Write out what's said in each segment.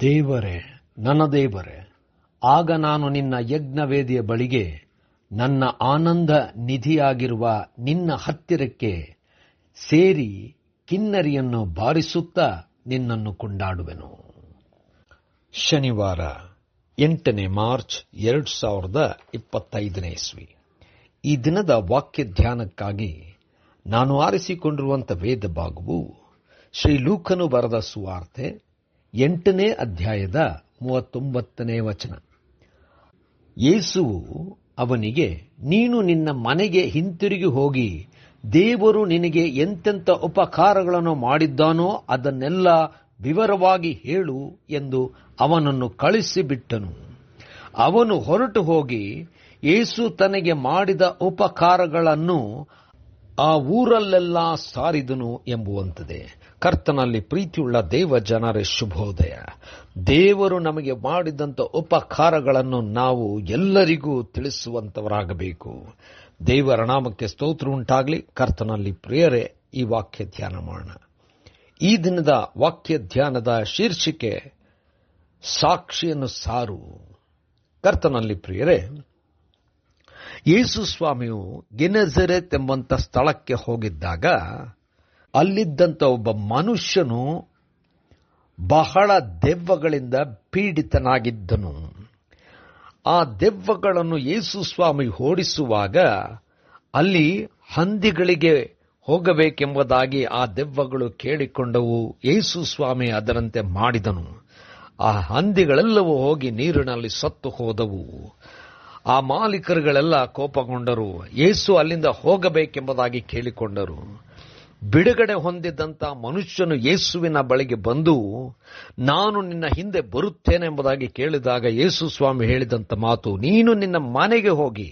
ದೇವರೇ, ನನ್ನ ದೇವರೇ, ಆಗ ನಾನು ನಿನ್ನ ಯಜ್ಞವೇದಿಯ ಬಳಿಗೆ, ನನ್ನ ಆನಂದ ನಿಧಿಯಾಗಿರುವ ನಿನ್ನ ಹತ್ತಿರಕ್ಕೆ ಸೇರಿ ಕಿನ್ನರಿಯನ್ನು ಬಾರಿಸುತ್ತಾ ನಿನ್ನನ್ನು ಕೊಂಡಾಡುವೆನು. ಶನಿವಾರ 8 ಮಾರ್ಚ್ 2025 ಇಸ್ವಿ. ಈ ದಿನದ ವಾಕ್ಯ ಧ್ಯಾನಕ್ಕಾಗಿ ನಾನು ಆರಿಸಿಕೊಂಡಿರುವಂಥ ವೇದ ಭಾಗವು ಶ್ರೀ ಲೂಕನು ಬರೆದ ಸುವಾರ್ತೆ 8ನೇ ಅಧ್ಯಾಯದ 39ನೇ ವಚನ. ಯೇಸುವು ಅವನಿಗೆ, ನೀನು ನಿನ್ನ ಮನೆಗೆ ಹಿಂತಿರುಗಿ ಹೋಗಿ ದೇವರು ನಿನಗೆ ಎಂತೆಂಥ ಉಪಕಾರಗಳನ್ನು ಮಾಡಿದ್ದಾನೋ ಅದನ್ನೆಲ್ಲ ವಿವರವಾಗಿ ಹೇಳು ಎಂದು ಅವನನ್ನು ಕಳಿಸಿಬಿಟ್ಟನು. ಅವನು ಹೊರಟು ಹೋಗಿ ಯೇಸು ತನಗೆ ಮಾಡಿದ ಉಪಕಾರಗಳನ್ನು ಆ ಊರಲ್ಲೆಲ್ಲ ಸಾರಿದನು ಎಂಬುವಂಥದ್ದೇ. ಕರ್ತನಲ್ಲಿ ಪ್ರೀತಿಯುಳ್ಳ ದೇವ ಜನರೇ, ಶುಭೋದಯ. ದೇವರು ನಮಗೆ ಮಾಡಿದಂಥ ಉಪಕಾರಗಳನ್ನು ನಾವು ಎಲ್ಲರಿಗೂ ತಿಳಿಸುವಂತವರಾಗಬೇಕು. ದೇವರ ನಾಮಕ್ಕೆ ಸ್ತೋತ್ರ ಉಂಟಾಗಲಿ. ಕರ್ತನಲ್ಲಿ ಪ್ರಿಯರೇ, ಈ ವಾಕ್ಯ ಧ್ಯಾನ ಮಾಡೋಣ. ಈ ದಿನದ ವಾಕ್ಯ ಧ್ಯಾನದ ಶೀರ್ಷಿಕೆ ಸಾಕ್ಷಿಯನ್ನು ಸಾರು. ಕರ್ತನಲ್ಲಿ ಪ್ರಿಯರೇ, ಯೇಸು ಸ್ವಾಮಿಯು ಗೆನೆಜರೆತ್ ಎಂಬಂಥ ಸ್ಥಳಕ್ಕೆ ಹೋಗಿದ್ದಾಗ ಅಲ್ಲಿದ್ದಂಥ ಒಬ್ಬ ಮನುಷ್ಯನು ಬಹಳ ದೆವ್ವಗಳಿಂದ ಪೀಡಿತನಾಗಿದ್ದನು. ಆ ದೆವ್ವಗಳನ್ನು ಯೇಸು ಸ್ವಾಮಿ ಓಡಿಸುವಾಗ ಅಲ್ಲಿ ಹಂದಿಗಳಿಗೆ ಹೋಗಬೇಕೆಂಬುದಾಗಿ ಆ ದೆವ್ವಗಳು ಕೇಳಿಕೊಂಡವು. ಯೇಸು ಸ್ವಾಮಿ ಅದರಂತೆ ಮಾಡಿದನು. ಆ ಹಂದಿಗಳೆಲ್ಲವೂ ಹೋಗಿ ನೀರಿನಲ್ಲಿ ಸತ್ತು ಹೋದವು. ಆ ಮಾಲೀಕರುಗಳೆಲ್ಲ ಕೋಪಗೊಂಡರು. ಯೇಸು ಅಲ್ಲಿಂದ ಹೋಗಬೇಕೆಂಬುದಾಗಿ ಕೇಳಿಕೊಂಡರು. ಬಿಡುಗಡೆ ಹೊಂದಿದ್ದಂಥ ಮನುಷ್ಯನು ಯೇಸುವಿನ ಬಳಿಗೆ ಬಂದು, ನಾನು ನಿನ್ನ ಹಿಂದೆ ಬರುತ್ತೇನೆ ಎಂಬುದಾಗಿ ಕೇಳಿದಾಗ ಯೇಸು ಸ್ವಾಮಿ ಹೇಳಿದಂಥ ಮಾತು, ನೀನು ನಿನ್ನ ಮನೆಗೆ ಹೋಗಿ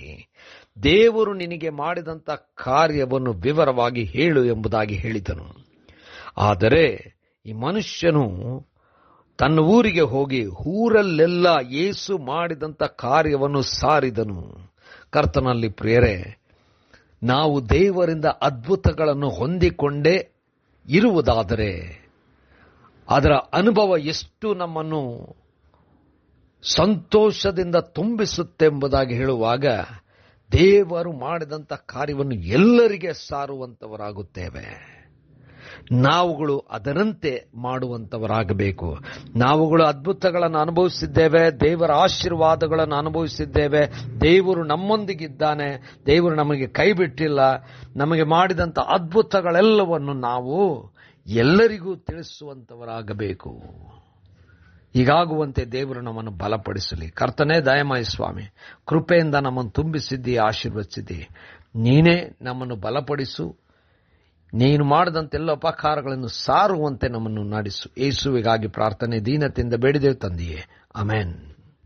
ದೇವರು ನಿನಗೆ ಮಾಡಿದಂಥ ಕಾರ್ಯವನ್ನು ವಿವರವಾಗಿ ಹೇಳು ಎಂಬುದಾಗಿ ಹೇಳಿದನು. ಆದರೆ ಈ ಮನುಷ್ಯನು ತನ್ನ ಊರಿಗೆ ಹೋಗಿ ಊರಲ್ಲೆಲ್ಲ ಯೇಸು ಮಾಡಿದಂಥ ಕಾರ್ಯವನ್ನು ಸಾರಿದನು. ಕರ್ತನಲ್ಲಿ ಪ್ರಿಯರೇ, ನಾವು ದೇವರಿಂದ ಅದ್ಭುತಗಳನ್ನು ಹೊಂದಿಕೊಂಡೇ ಇರುವುದಾದರೆ ಅದರ ಅನುಭವ ಎಷ್ಟು ನಮ್ಮನ್ನು ಸಂತೋಷದಿಂದ ತುಂಬಿಸುತ್ತೆಂಬುದಾಗಿ ಹೇಳುವಾಗ ದೇವರು ಮಾಡಿದಂಥ ಕಾರ್ಯವನ್ನು ಎಲ್ಲರಿಗೆ ಸಾರುವಂತವರಾಗುತ್ತೇವೆ. ನಾವುಗಳು ಅದರಂತೆ ಮಾಡುವಂತವರಾಗಬೇಕು. ನಾವುಗಳು ಅದ್ಭುತಗಳನ್ನು ಅನುಭವಿಸಿದ್ದೇವೆ, ದೇವರ ಆಶೀರ್ವಾದಗಳನ್ನು ಅನುಭವಿಸಿದ್ದೇವೆ, ದೇವರು ನಮ್ಮೊಂದಿಗಿದ್ದಾನೆ, ದೇವರು ನಮಗೆ ಕೈ ಬಿಟ್ಟಿಲ್ಲ. ನಮಗೆ ಮಾಡಿದಂಥ ಅದ್ಭುತಗಳೆಲ್ಲವನ್ನು ನಾವು ಎಲ್ಲರಿಗೂ ತಿಳಿಸುವಂತವರಾಗಬೇಕು. ಹೀಗಾಗುವಂತೆ ದೇವರು ನಮ್ಮನ್ನು ಬಲಪಡಿಸಲಿ. ಕರ್ತನೇ, ದಯಮಾಡಿ ಸ್ವಾಮಿ, ಕೃಪೆಯಿಂದ ನಮ್ಮನ್ನು ತುಂಬಿಸಿದ್ದಿ, ಆಶೀರ್ವದಿಸಿದ್ದಿ. ನೀನೇ ನಮ್ಮನ್ನು ಬಲಪಡಿಸು. ನೀನು ಮಾಡಿದಂತೆಲ್ಲ ಉಪಕಾರಗಳನ್ನು ಸಾರುವಂತೆ ನಮ್ಮನ್ನು ನಡೆಸು. ಯೇಸುವಿಗಾಗಿ ಪ್ರಾರ್ಥನೆ ದೀನತೆಯಿಂದ ಬೇಡಿದೆವು ತಂದೆಯೇ, ಆಮೆನ್.